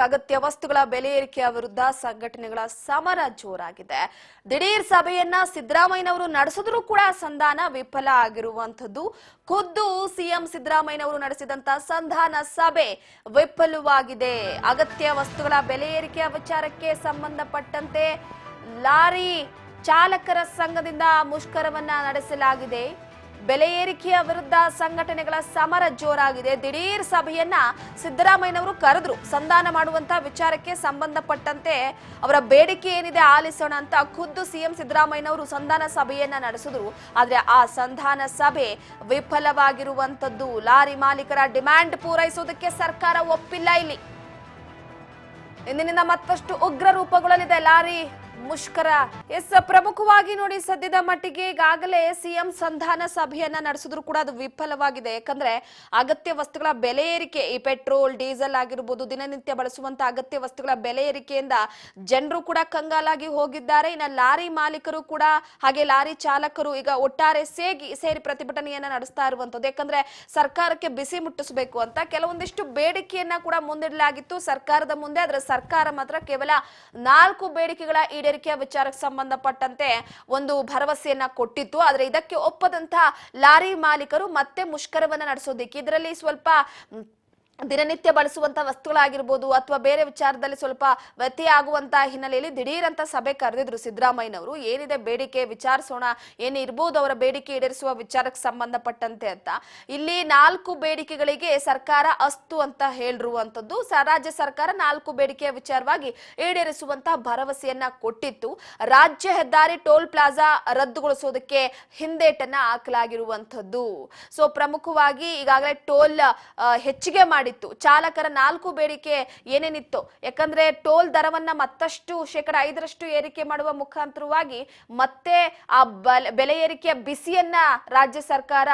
ಅಗತ್ಯ ವಸ್ತುಗಳ ಬೆಲೆ ಏರಿಕೆಯ ವಿರುದ್ಧ ಸಂಘಟನೆಗಳ ಸಮರ ಜೋರಾಗಿದೆ. ದಿಢೀರ್ ಸಭೆಯನ್ನ ಸಿದ್ದರಾಮಯ್ಯನವರು ನಡೆಸಿದ್ರು ಕೂಡ ಸಂಧಾನ ವಿಫಲ ಆಗಿರುವಂತದ್ದು. ಖುದ್ದು ಸಿಎಂ ಸಿದ್ದರಾಮಯ್ಯನವರು ನಡೆಸಿದಂತ ಸಂಧಾನ ಸಭೆ ವಿಫಲವಾಗಿದೆ. ಅಗತ್ಯ ವಸ್ತುಗಳ ಬೆಲೆ ಏರಿಕೆಯ ವಿಚಾರಕ್ಕೆ ಸಂಬಂಧಪಟ್ಟಂತೆ ಲಾರಿ ಚಾಲಕರ ಸಂಘದಿಂದ ಮುಷ್ಕರವನ್ನ ನಡೆಸಲಾಗಿದೆ. ಬೆಲೆ ಏರಿಕೆಯ ವಿರುದ್ಧ ಸಂಘಟನೆಗಳ ಸಮರ ಜೋರಾಗಿದೆ. ದಿಢೀರ್ ಸಭೆಯನ್ನ ಸಿದ್ದರಾಮಯ್ಯನವರು ಕರೆದ್ರು. ಸಂಧಾನ ಮಾಡುವಂತಹ ವಿಚಾರಕ್ಕೆ ಸಂಬಂಧಪಟ್ಟಂತೆ ಅವರ ಬೇಡಿಕೆ ಏನಿದೆ ಆಲಿಸೋಣ ಅಂತ ಖುದ್ದು ಸಿಎಂ ಸಿದ್ದರಾಮಯ್ಯನವರು ಸಂಧಾನ ಸಭೆಯನ್ನ ನಡೆಸಿದ್ರು. ಆದ್ರೆ ಆ ಸಂಧಾನ ಸಭೆ ವಿಫಲವಾಗಿರುವಂತದ್ದು. ಲಾರಿ ಮಾಲೀಕರ ಡಿಮ್ಯಾಂಡ್ ಪೂರೈಸೋದಕ್ಕೆ ಸರ್ಕಾರ ಒಪ್ಪಿಲ್ಲ. ಇಲ್ಲಿ ಇಂದಿನಿಂದ ಮತ್ತಷ್ಟು ಉಗ್ರ ರೂಪುಗೊಳ್ಳಲಿದೆ ಲಾರಿ ಮುಷ್ಕರ. ಪ್ರಮುಖವಾಗಿ ನೋಡಿ, ಸದ್ಯದ ಮಟ್ಟಿಗೆ ಈಗಾಗಲೇ ಸಿಎಂ ಸಂಧಾನ ಸಭೆಯನ್ನ ನಡೆಸಿದ್ರು ಕೂಡ ಅದು ವಿಫಲವಾಗಿದೆ. ಯಾಕಂದ್ರೆ ಅಗತ್ಯ ವಸ್ತುಗಳ ಬೆಲೆ ಏರಿಕೆ, ಈ ಪೆಟ್ರೋಲ್ ಡೀಸೆಲ್ ಆಗಿರ್ಬೋದು, ದಿನನಿತ್ಯ ಬಳಸುವಂತ ಅಗತ್ಯ ವಸ್ತುಗಳ ಬೆಲೆ ಏರಿಕೆಯಿಂದ ಜನರು ಕೂಡ ಕಂಗಾಲಾಗಿ ಹೋಗಿದ್ದಾರೆ. ಇನ್ನು ಲಾರಿ ಮಾಲೀಕರು ಕೂಡ ಹಾಗೆ ಲಾರಿ ಚಾಲಕರು ಈಗ ಒಟ್ಟಾರೆ ಸೇರಿ ಪ್ರತಿಭಟನೆಯನ್ನ ನಡೆಸ್ತಾ ಇರುವಂತದ್ದು. ಯಾಕಂದ್ರೆ ಸರ್ಕಾರಕ್ಕೆ ಬಿಸಿ ಮುಟ್ಟಿಸಬೇಕು ಅಂತ ಕೆಲವೊಂದಿಷ್ಟು ಬೇಡಿಕೆಯನ್ನ ಕೂಡ ಮುಂದಿಡಲಾಗಿತ್ತು ಸರ್ಕಾರದ ಮುಂದೆ. ಅದರ ಸರ್ಕಾರ ಮಾತ್ರ ಕೇವಲ 4 ಬೇಡಿಕೆಗಳ ಈಡೇರಿಕೆಯ ವಿಚಾರಕ್ಕೆ ಸಂಬಂಧಪಟ್ಟಂತೆ ಒಂದು ಭರವಸೆಯನ್ನ ಕೊಟ್ಟಿತ್ತು. ಆದ್ರೆ ಇದಕ್ಕೆ ಒಪ್ಪದಂತಹ ಲಾರಿ ಮಾಲೀಕರು ಮತ್ತೆ ಮುಷ್ಕರವನ್ನ ನಡೆಸೋದಿಕ್ಕೆ, ಇದರಲ್ಲಿ ಸ್ವಲ್ಪ ದಿನನಿತ್ಯ ಬಳಸುವಂತಹ ವಸ್ತುಗಳಾಗಿರ್ಬೋದು ಅಥವಾ ಬೇರೆ ವಿಚಾರದಲ್ಲಿ ಸ್ವಲ್ಪ ವ್ಯತ್ಯಯ ಆಗುವಂತಹ ಹಿನ್ನೆಲೆಯಲ್ಲಿ ದಿಢೀರ್ ಅಂತ ಸಭೆ ಕರೆದಿದ್ರು ಸಿದ್ದರಾಮಯ್ಯನವರು. ಏನಿದೆ ಬೇಡಿಕೆ ವಿಚಾರಿಸೋಣ, ಏನಿರ್ಬೋದು ಅವರ ಬೇಡಿಕೆ ಈಡೇರಿಸುವ ವಿಚಾರಕ್ಕೆ ಸಂಬಂಧಪಟ್ಟಂತೆ ಅಂತ. ಇಲ್ಲಿ 4 ಬೇಡಿಕೆಗಳಿಗೆ ಸರ್ಕಾರ ಅಸ್ತು ಅಂತ ಹೇಳಿರುವಂತದ್ದು. ರಾಜ್ಯ ಸರ್ಕಾರ 4 ಬೇಡಿಕೆಯ ವಿಚಾರವಾಗಿ ಈಡೇರಿಸುವಂತಹ ಭರವಸೆಯನ್ನ ಕೊಟ್ಟಿತ್ತು. ರಾಜ್ಯ ಹೆದ್ದಾರಿ ಟೋಲ್ ಪ್ಲಾಜಾ ರದ್ದುಗೊಳಿಸೋದಕ್ಕೆ ಹಿಂದೇಟನ್ನ ಹಾಕಲಾಗಿರುವಂತದ್ದು. ಸೊ ಪ್ರಮುಖವಾಗಿ ಈಗಾಗಲೇ ಟೋಲ್ ಹೆಚ್ಚಿಗೆ ಮಾಡಿತ್ತು. ಚಾಲಕರ 4 ಬೇಡಿಕೆ ಏನೇನಿತ್ತು, ಯಾಕಂದ್ರೆ ಟೋಲ್ ದರವನ್ನ ಮತ್ತಷ್ಟು 5% ಏರಿಕೆ ಮಾಡುವ ಮುಖಾಂತರವಾಗಿ ಮತ್ತೆ ಆ ಬೆಲೆ ಏರಿಕೆಯ ಬಿಸಿಯನ್ನ ರಾಜ್ಯ ಸರ್ಕಾರ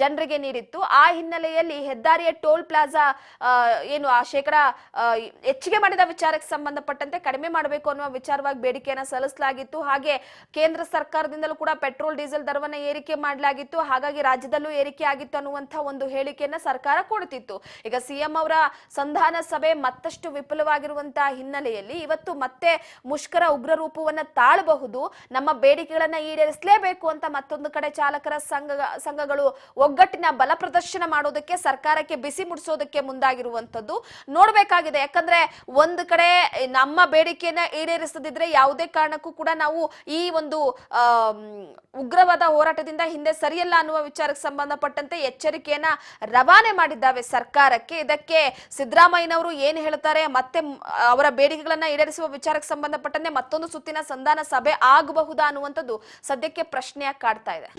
ಜನರಿಗೆ ನೀಡಿತ್ತು. ಆ ಹಿನ್ನೆಲೆಯಲ್ಲಿ ಹೆದ್ದಾರಿಯ ಟೋಲ್ ಪ್ಲಾಜಾ ಏನು ಆ ಹೆಚ್ಚಿಗೆ ಮಾಡಿದ ವಿಚಾರಕ್ಕೆ ಸಂಬಂಧಪಟ್ಟಂತೆ ಕಡಿಮೆ ಮಾಡಬೇಕು ಅನ್ನುವ ವಿಚಾರವಾಗಿ ಬೇಡಿಕೆಯನ್ನ ಸಲ್ಲಿಸಲಾಗಿತ್ತು. ಹಾಗೆ ಕೇಂದ್ರ ಸರ್ಕಾರದಿಂದಲೂ ಕೂಡ ಪೆಟ್ರೋಲ್ ಡೀಸೆಲ್ ದರವನ್ನ ಏರಿಕೆ ಮಾಡಲಾಗಿತ್ತು. ಹಾಗಾಗಿ ರಾಜ್ಯದಲ್ಲೂ ಏರಿಕೆ ಆಗಿತ್ತು ಅನ್ನುವಂತಹ ಒಂದು ಹೇಳಿಕೆಯನ್ನ ಸರ್ಕಾರ ಕೊಡುತ್ತಿತ್ತು. ಈಗ ಸಿಎಂ ಅವರ ಸಂಧಾನ ಸಭೆ ಮತ್ತಷ್ಟು ವಿಫಲವಾಗಿರುವಂತಹ ಹಿನ್ನೆಲೆಯಲ್ಲಿ ಇವತ್ತು ಮತ್ತೆ ಮುಷ್ಕರ ಉಗ್ರ ರೂಪವನ್ನ ತಾಳಬಹುದು. ನಮ್ಮ ಬೇಡಿಕೆಗಳನ್ನ ಈಡೇರಿಸಲೇಬೇಕು ಅಂತ ಮತ್ತೊಂದು ಕಡೆ ಚಾಲಕರ ಸಂಘಗಳು ಒಗ್ಗಟ್ಟಿನ ಬಲ ಪ್ರದರ್ಶನ ಮಾಡೋದಕ್ಕೆ, ಸರ್ಕಾರಕ್ಕೆ ಬಿಸಿ ಮುಡಿಸೋದಕ್ಕೆ ಮುಂದಾಗಿರುವಂತದ್ದು ನೋಡ್ಬೇಕಾಗಿದೆ. ಯಾಕಂದ್ರೆ ಒಂದು ಕಡೆ ನಮ್ಮ ಬೇಡಿಕೆಯನ್ನ ಈಡೇರಿಸದಿದ್ರೆ ಯಾವುದೇ ಕಾರಣಕ್ಕೂ ಕೂಡ ನಾವು ಈ ಒಂದು ಉಗ್ರವಾದ ಹೋರಾಟದಿಂದ ಹಿಂದೆ ಸರಿಯಲ್ಲ ಅನ್ನುವ ವಿಚಾರಕ್ಕೆ ಸಂಬಂಧಪಟ್ಟಂತೆ ಎಚ್ಚರಿಕೆಯನ್ನ ರವಾನೆ ಮಾಡಿದ್ದಾವೆ ಸರ್ಕಾರಕ್ಕೆ. ಇದಕ್ಕೆ ಸಿದ್ದರಾಮಯ್ಯನವರು ಏನ್ ಹೇಳ್ತಾರೆ, ಮತ್ತೆ ಅವರ ಬೇಡಿಕೆಗಳನ್ನ ಈಡೇರಿಸುವ ವಿಚಾರಕ್ಕೆ ಸಂಬಂಧಪಟ್ಟಂತೆ ಮತ್ತೊಂದು ಸುತ್ತಿನ ಸಂಧಾನ ಸಭೆ ಆಗಬಹುದಾ ಅನ್ನುವಂಥದ್ದು ಸದ್ಯಕ್ಕೆ ಪ್ರಶ್ನೆಯಾಗಿ ಕಾಡ್ತಾ ಇದೆ.